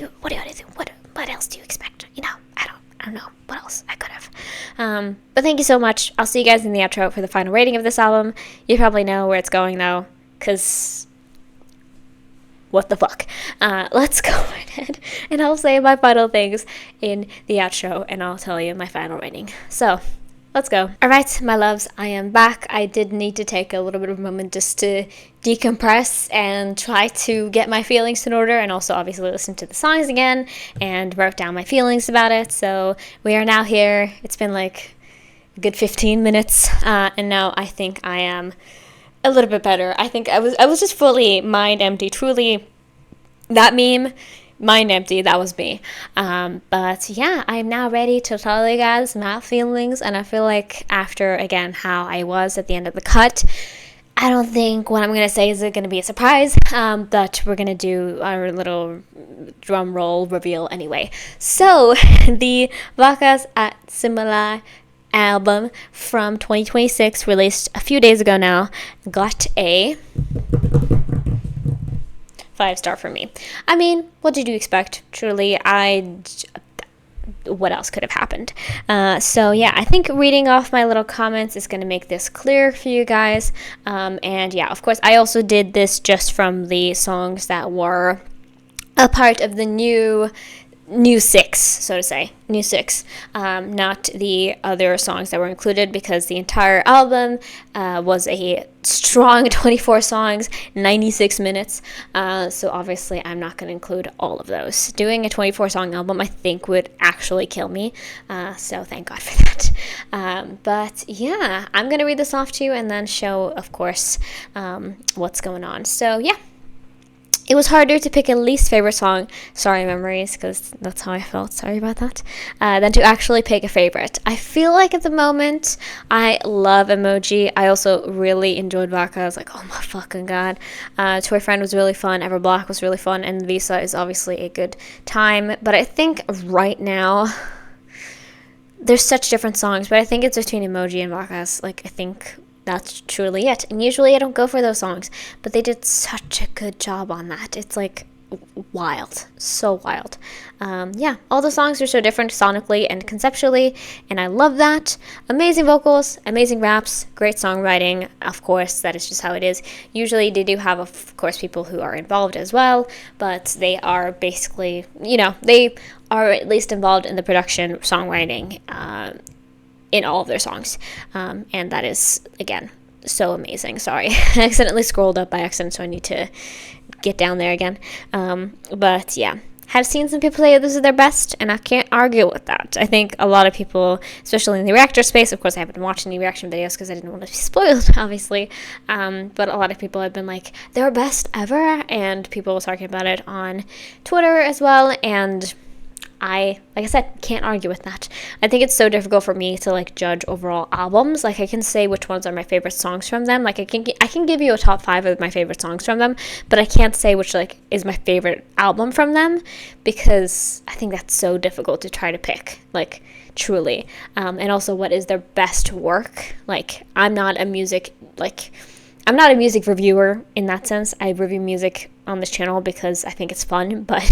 else do you expect? You know, I don't know what else I could have. But thank you so much. I'll see you guys in the outro for the final rating of this album. You probably know where it's going though, because what the fuck. Let's go ahead and I'll say my final things in the outro and I'll tell you my final rating. So let's go. Alright, my loves, I am back. I did need to take a little bit of a moment just to decompress and try to get my feelings in order, and also obviously listen to the songs again and wrote down my feelings about it. So we are now here. It's been like a good 15 minutes, and now I think I am a little bit better. I think I was just fully mind empty. Truly, that meme, mind empty, that was me. But yeah, I'm now ready to tell you guys my feelings, and I feel like after, again, how I was at the end of the cut, I don't think what I'm going to say is going to be a surprise, but we're going to do our little drum roll reveal anyway. So, the Wakas at Simula album from 2026, released a few days ago now, got a 5-star for me. I mean, what did you expect? Truly, what else could have happened? So yeah, I think reading off my little comments is going to make this clear for you guys. And yeah, of course, I also did this just from the songs that were a part of the new six, so to say, new six, not the other songs that were included, because the entire album was a strong 24 songs, 96 minutes, so obviously I'm not going to include all of those. Doing a 24 song album, I think, would actually kill me, so thank God for that. But yeah, I'm going to read this off to you and then show, of course, what's going on. So yeah. It was harder to pick a least favorite song, sorry memories, because that's how I felt, sorry about that, than to actually pick a favorite. I feel like at the moment, I love Emoji. I also really enjoyed Wakas. I was like, oh my fucking god. Toyfriend was really fun, Everblack was really fun, and Visa is obviously a good time. But I think right now, there's such different songs, but I think it's between Emoji and Wakas. Like, I think that's truly it. And usually I don't go for those songs, but they did such a good job on that. It's like wild, so wild. Yeah, all the songs are so different sonically and conceptually, and I love that. Amazing vocals, amazing raps, great songwriting. Of course, that is just how it is. Usually they do have, of course, people who are involved as well, but they are basically, they are at least involved in the production, songwriting, in all of their songs, and that is, again, so amazing. Sorry, I accidentally scrolled up by accident, so I need to get down there again. But yeah, have seen some people say this is their best, and I can't argue with that. I think a lot of people, especially in the reactor space, of course I haven't been watching any reaction videos because I didn't want to be spoiled, obviously, but a lot of people have been like, their best ever, and people were talking about it on Twitter as well, and like I said, can't argue with that. I think it's so difficult for me to like judge overall albums. Like, I can say which ones are my favorite songs from them. Like, I can give you a top 5 of my favorite songs from them, but I can't say which like is my favorite album from them, because I think that's so difficult to try to pick. Like, truly, and also what is their best work. Like, I'm not a music reviewer in that sense. I review music on this channel because I think it's fun, but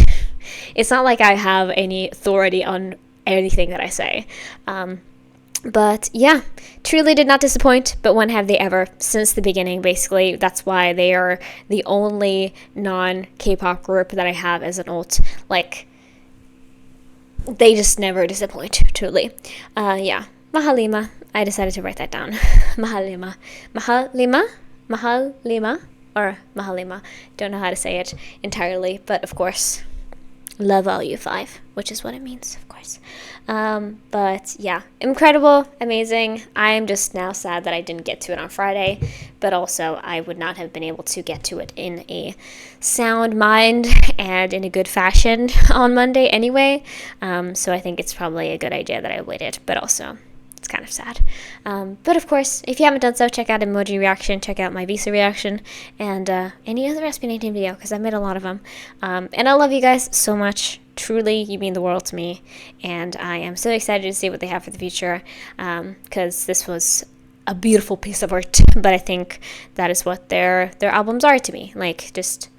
it's not like I have any authority on anything that I say. But yeah, truly did not disappoint, but when have they ever, since the beginning, basically. That's why they are the only non-K-pop group that I have as an alt. Like, they just never disappoint, truly. Yeah, Mahalima. I decided to write that down. Mahalima. Mahalima, or Mahalima. Don't know how to say it entirely, but of course, love all you 5, which is what it means, of course. But yeah, incredible, amazing. I am just now sad that I didn't get to it on Friday, but also I would not have been able to get to it in a sound mind and in a good fashion on Monday anyway. So I think it's probably a good idea that I waited, but also it's kind of sad. But of course, if you haven't done so, check out Emoji reaction, check out my Visa reaction, and any other SB19 video, because I made a lot of them. And I love you guys so much. Truly, you mean the world to me, and I am so excited to see what they have for the future, because this was a beautiful piece of art, but I think that is what their albums are to me. Like, just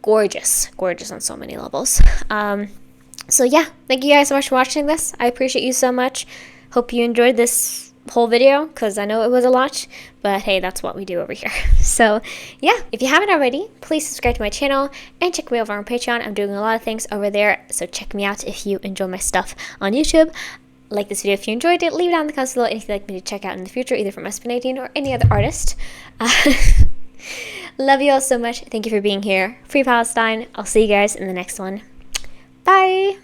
gorgeous on so many levels. So yeah, thank you guys so much for watching this. I appreciate you so much. Hope you enjoyed this whole video, because I know it was a lot, but hey, that's what we do over here. So yeah, if you haven't already, please subscribe to my channel and check me over on Patreon. I'm doing a lot of things over there, so check me out if you enjoy my stuff on YouTube. Like this video if you enjoyed it. Leave it down in the comments below anything you'd like me to check out in the future, either from SB19 or any other artist. Love you all so much. Thank you for being here. Free Palestine. I'll see you guys in the next one. Bye!